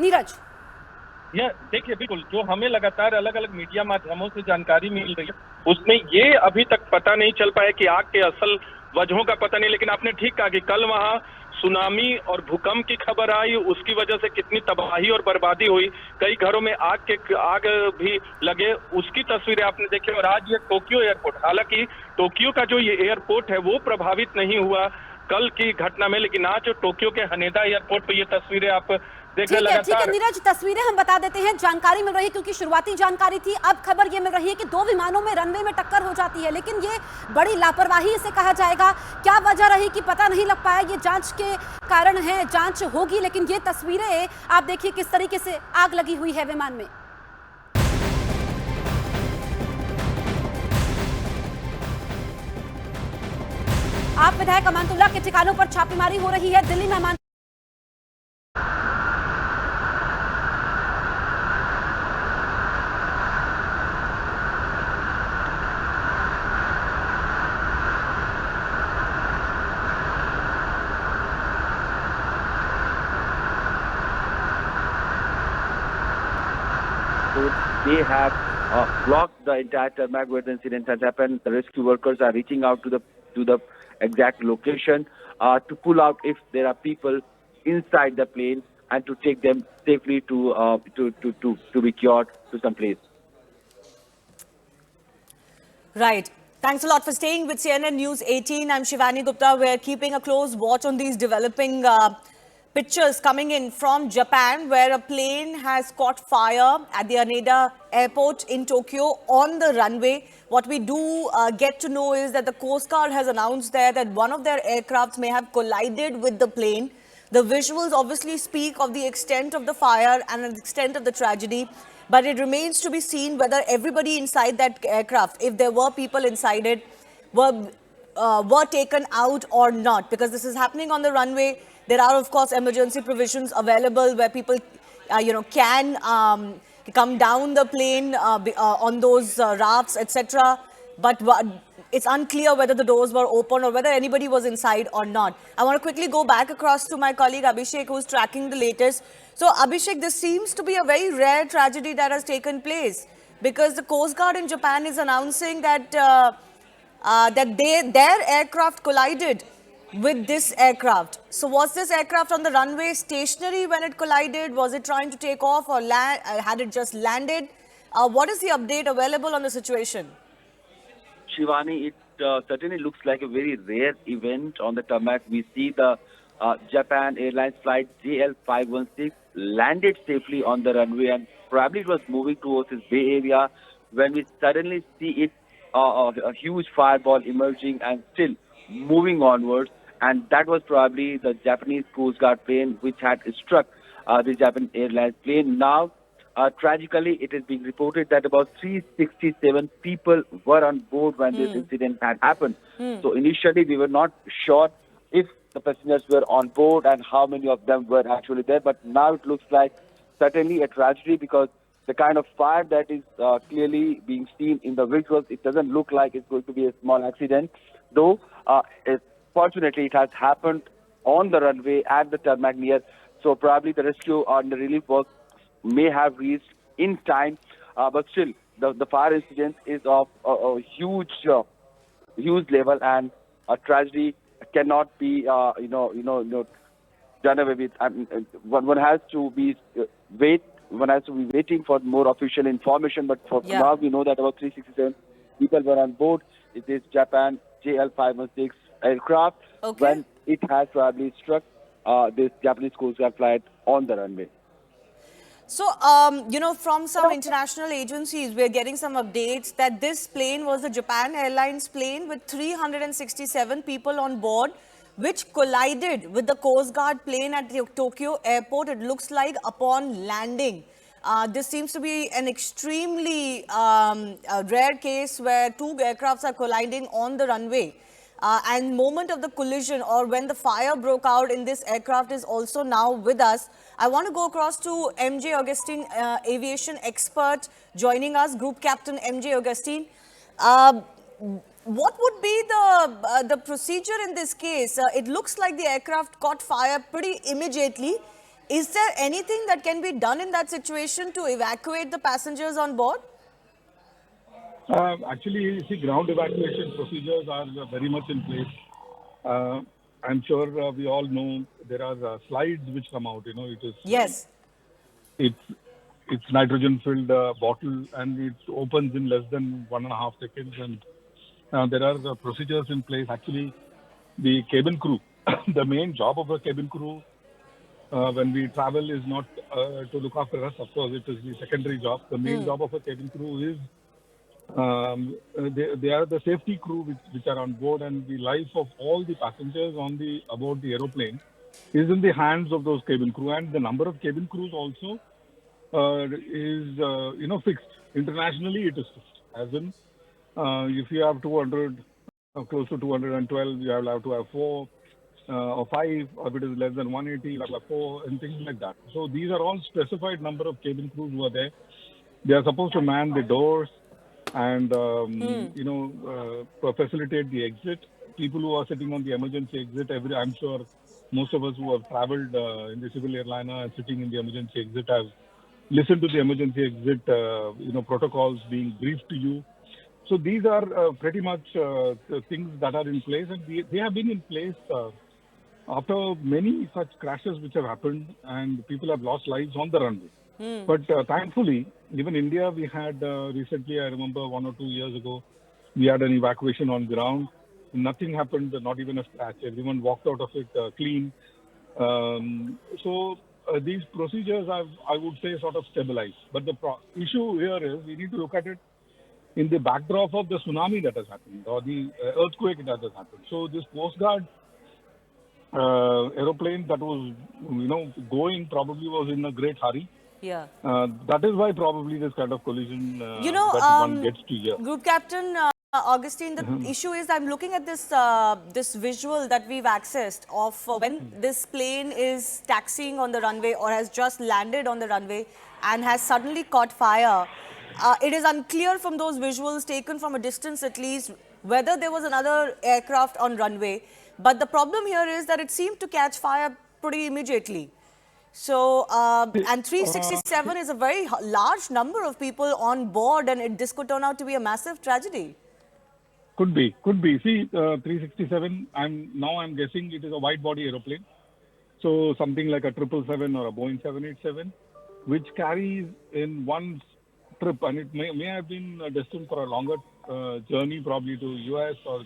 नीरज। यह देखिए, बिल्कुल जो हमें लगातार अलग अलग मीडिया माध्यमों से जानकारी मिल रही है, उसमें ये अभी तक पता नहीं चल पाया कि आग के असल वजहों का पता नहीं। लेकिन आपने ठीक कहा कि कल वहां सुनामी और भूकंप की खबर आई, उसकी वजह से कितनी तबाही और बर्बादी हुई, कई घरों में आग भी लगे, उसकी तस्वीरें आपने देखी। और आज ये टोक्यो एयरपोर्ट, हालांकि टोक्यो का जो ये एयरपोर्ट है वो प्रभावित नहीं हुआ कल की घटना में, लेकिन आज टोक्यो के हनेदा एयरपोर्ट पर ये तस्वीरें आप देख रहे ठीक है लगातार। नीरज, तस्वीरें हम बता देते हैं। जानकारी मिल रही है, क्योंकि शुरुआती जानकारी थी, अब खबर ये मिल रही है कि 2 विमानों में रनवे में टक्कर हो जाती है, लेकिन ये बड़ी लापरवाही इसे कहा जाएगा। क्या वजह रही कि पता नहीं लग पाया, ये जांच के कारण है, जांच होगी। लेकिन ये तस्वीरें आप देखिए किस तरीके से आग लगी हुई है विमान में। आप विधायक अमानतुल्लाह के ठिकानों पर छापेमारी हो रही है। दिल्ली में So they have blocked the entire tarmac where the incident has happened. The rescue workers are reaching out to the exact location to pull out if there are people inside the plane and to take them safely to be cured to some place. Right. Thanks a lot for staying with CNN News 18. I'm Shivani Gupta. We're keeping a close watch on these developing pictures coming in from Japan, where a plane has caught fire at the Haneda airport in Tokyo on the runway. What we do get to know is that the Coast Guard has announced there that one of their aircrafts may have collided with the plane. The visuals obviously speak of the extent of the fire and the extent of the tragedy, but it remains to be seen whether everybody inside that aircraft, if there were people inside it, were taken out or not, because this is happening on the runway. There are, of course, emergency provisions available where people, can come down the plane on those rafts, etc. But it's unclear whether the doors were open or whether anybody was inside or not. I want to quickly go back across to my colleague Abhishek, who's tracking the latest. So, Abhishek, this seems to be a very rare tragedy that has taken place, because the Coast Guard in Japan is announcing that their aircraft collided with this aircraft. So was this aircraft on the runway stationary when it collided? Was it trying to take off, or had it just landed? What is the update available on the situation? Shivani, it certainly looks like a very rare event on the tarmac. We see the Japan Airlines flight JL516 landed safely on the runway, and probably it was moving towards its Bay Area when we suddenly see it a huge fireball emerging and still moving onwards. And that was probably the Japanese Coast Guard plane which had struck the Japan Airlines plane. Now, tragically, it is being reported that about 367 people were on board when this incident had happened. So initially, we were not sure if the passengers were on board and how many of them were actually there. But now it looks like certainly a tragedy, because the kind of fire that is clearly being seen in the visuals, it doesn't look like it's going to be a small accident. Though, fortunately, it has happened on the runway at the tarmac near. So probably the rescue and the relief work may have reached in time. But still, the fire incident is of a huge level, and a tragedy cannot be, done away with. One has to be waiting for more official information. But for now, we know that about 367 people were on board. It is Japan JL516 aircraft when it has probably struck this Japanese Coast Guard flight on the runway. So, from some international agencies, we're getting some updates that this plane was the Japan Airlines plane with 367 people on board, which collided with the Coast Guard plane at the Tokyo airport, it looks like, upon landing. This seems to be an extremely rare case where two aircrafts are colliding on the runway. And moment of the collision, or when the fire broke out in this aircraft, is also now with us. I want to go across to MJ Augustine, aviation expert, joining us, Group Captain MJ Augustine. What would be the procedure in this case? It looks like the aircraft caught fire pretty immediately. Is there anything that can be done in that situation to evacuate the passengers on board? Actually, you see, ground evacuation procedures are very much in place. I'm sure we all know there are slides which come out. Yes. It's nitrogen-filled bottle, and it opens in less than 1.5 seconds. And there are procedures in place. Actually, the cabin crew, the main job of a cabin crew when we travel is not to look after us. Of course, it is the secondary job. The main job of a cabin crew is they are the safety crew which are on board, and the life of all the passengers aboard the aeroplane is in the hands of those cabin crew, and the number of cabin crews also is fixed. Internationally, it is fixed. As in, if you have 200, close to 212, you have to have 4 or 5, or if it is less than 180, you have to have 4, and things like that. So these are all specified number of cabin crews who are there. They are supposed to man the doors and facilitate the exit. People who are sitting on the emergency exit, I'm sure most of us who have traveled in the civil airliner and sitting in the emergency exit have listened to the emergency exit protocols being briefed to you. So these are pretty much the things that are in place, and they have been in place after many such crashes which have happened, and people have lost lives on the runway. But thankfully, even India, we had recently, I remember 1 or 2 years ago, we had an evacuation on ground. Nothing happened, not even a scratch. Everyone walked out of it clean. So these procedures have, I would say, sort of stabilized. But the issue here is we need to look at it in the backdrop of the tsunami that has happened or the earthquake that has happened. So this Coast Guard aeroplane that was, going probably was in a great hurry. Yeah. That is why probably this kind of collision that one gets to hear. Group Captain Augustine, the issue is I'm looking at this this visual that we've accessed of when this plane is taxiing on the runway or has just landed on the runway and has suddenly caught fire. It is unclear from those visuals taken from a distance at least whether there was another aircraft on runway. But the problem here is that it seemed to catch fire pretty immediately. So, and 367 is a very large number of people on board, and this could turn out to be a massive tragedy. Could be. See, 367, I'm guessing it is a wide-body aeroplane. So something like a 777 or a Boeing 787, which carries in one trip, and it may have been destined for a longer journey, probably to US or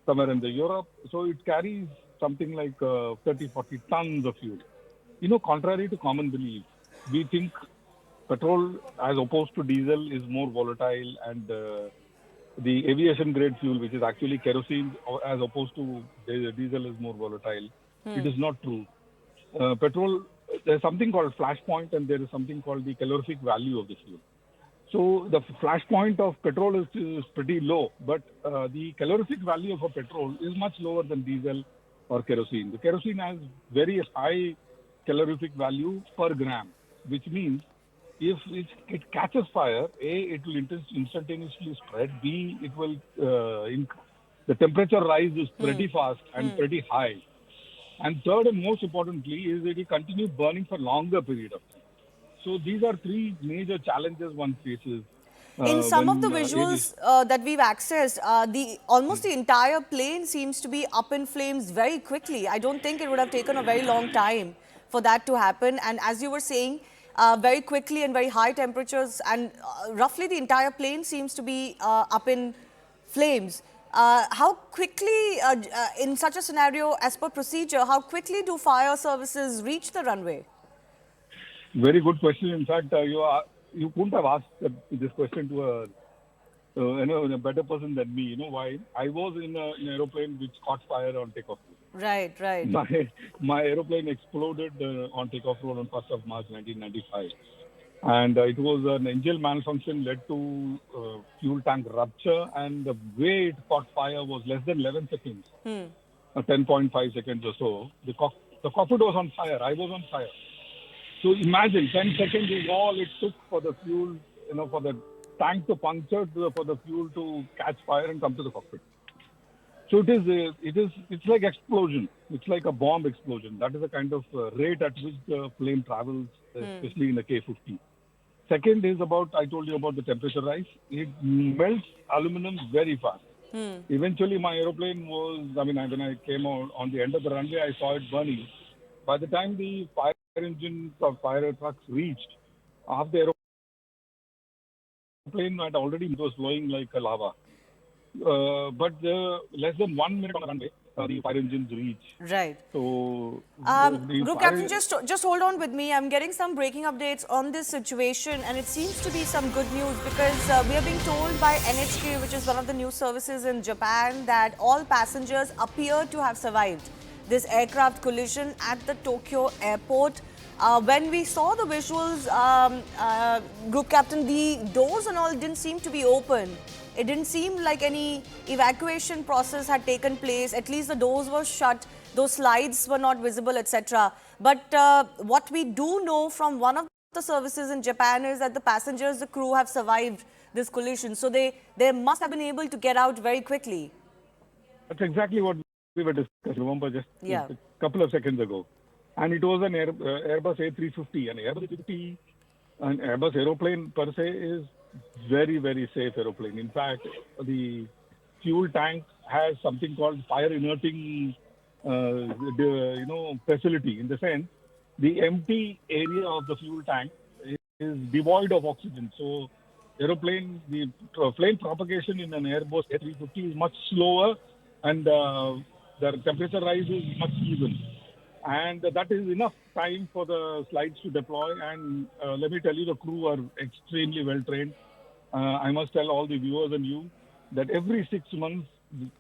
somewhere in the Europe. So it carries something like 30, 40 tons of fuel. Contrary to common belief, we think petrol as opposed to diesel is more volatile, and the aviation grade fuel, which is actually kerosene as opposed to diesel, is more volatile. It is not true. Petrol, there's something called flash point, and there is something called the calorific value of the fuel. So the flash point of petrol is pretty low, but the calorific value of a petrol is much lower than diesel or kerosene. The kerosene has very high calorific value per gram, which means if it catches fire, A, it will instantaneously spread, B, it will the temperature rise is pretty fast and pretty high, and third and most importantly is it will continue burning for longer period of time. So these are three major challenges one faces. In some of the visuals that we've accessed, almost the entire plane seems to be up in flames very quickly. I don't think it would have taken a very long time for that to happen. And as you were saying, very quickly and very high temperatures, and roughly the entire plane seems to be up in flames. How quickly, in such a scenario, as per procedure, how quickly do fire services reach the runway? Very good question. In fact, you couldn't have asked this question to a better person than me. You know why? I was in an aeroplane which caught fire on takeoff. Right. My aeroplane exploded on takeoff roll on 1st of March 1995. And it was an engine malfunction led to fuel tank rupture, and the way it caught fire was less than 11 seconds, 10.5 seconds or so. The cockpit was on fire. I was on fire. So imagine 10 seconds is all it took for the fuel, for the tank to puncture, for the fuel to catch fire and come to the cockpit. So it's like explosion. It's like a bomb explosion. That is the kind of rate at which the plane travels, especially in a K-50. Second is I told you about the temperature rise. It melts aluminum very fast. Eventually, my aeroplane when I came out on the end of the runway, I saw it burning. By the time the fire engines or fire trucks reached, half the aeroplane had already was flowing like a lava. But less than 1 minute on the runway, the fire engines reach. Right. So Group Captain, just hold on with me. I'm getting some breaking updates on this situation, and it seems to be some good news because we are being told by NHK, which is one of the news services in Japan, that all passengers appear to have survived this aircraft collision at the Tokyo airport. When we saw the visuals, Group Captain, the doors and all didn't seem to be open. It didn't seem like any evacuation process had taken place. At least the doors were shut. Those slides were not visible, etc. But what we do know from one of the services in Japan is that the passengers, the crew have survived this collision. So they must have been able to get out very quickly. That's exactly what we were discussing, remember, just a couple of seconds ago. And it was an Airbus A350. An Airbus aeroplane per se is very, very safe aeroplane. In fact, the fuel tank has something called fire inerting facility. In the sense, the empty area of the fuel tank is devoid of oxygen. So the flame propagation in an Airbus A350 is much slower, and the temperature rise is much even. And that is enough time for the slides to deploy. And let me tell you, the crew are extremely well trained. I must tell all the viewers and you that every 6 months,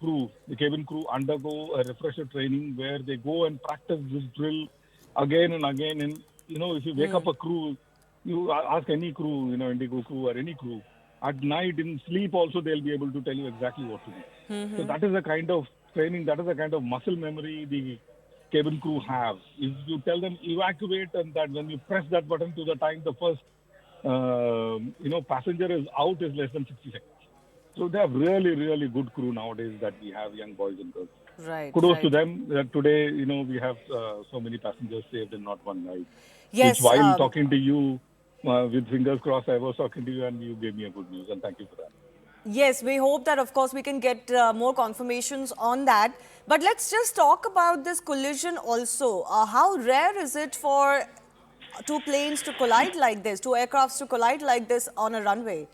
the cabin crew undergo a refresher training where they go and practice this drill again and again. And, if you wake up a crew, you ask any crew, Indigo crew or any crew, at night in sleep also they'll be able to tell you exactly what to do. So that is the kind of training, that is the kind of muscle memory the cabin crew have. If you tell them evacuate, and that when you press that button to the time the first passenger is out is less than 60 seconds. So they have really, really good crew nowadays that we have, young boys and girls. Right. Kudos to them that today, we have so many passengers saved and not one life. Yes. Which while talking to you, with fingers crossed, I was talking to you and you gave me a good news, and thank you for that. Yes, we hope that, of course, we can get more confirmations on that. But let's just talk about this collision also. How rare is it for two planes to collide like this, two aircrafts to collide like this on a runway?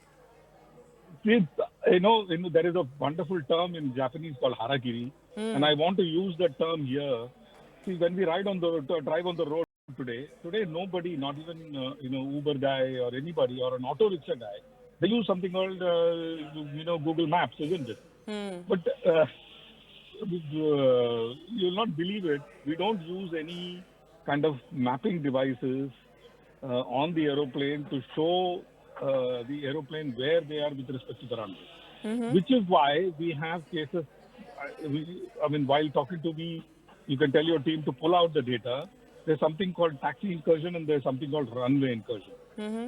See, there is a wonderful term in Japanese called harakiri, and I want to use that term here. See, when we drive on the road today, nobody, not even Uber guy or anybody or an auto rickshaw guy, they use something called Google Maps, isn't it? But you'll not believe it. We don't use any kind of mapping devices on the aeroplane to show the aeroplane where they are with respect to the runway. Which is why we have cases. While talking to me, you can tell your team to pull out the data. There's something called taxi incursion and there's something called runway incursion.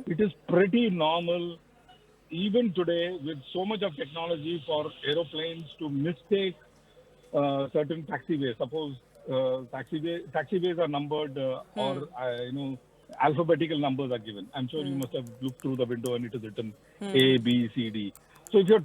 It is pretty normal, even today, with so much of technology, for aeroplanes to mistake certain taxiways. Suppose taxiways are numbered or alphabetical numbers are given. I'm sure you must have looked through the window and it is written A, B, C, D. So if you're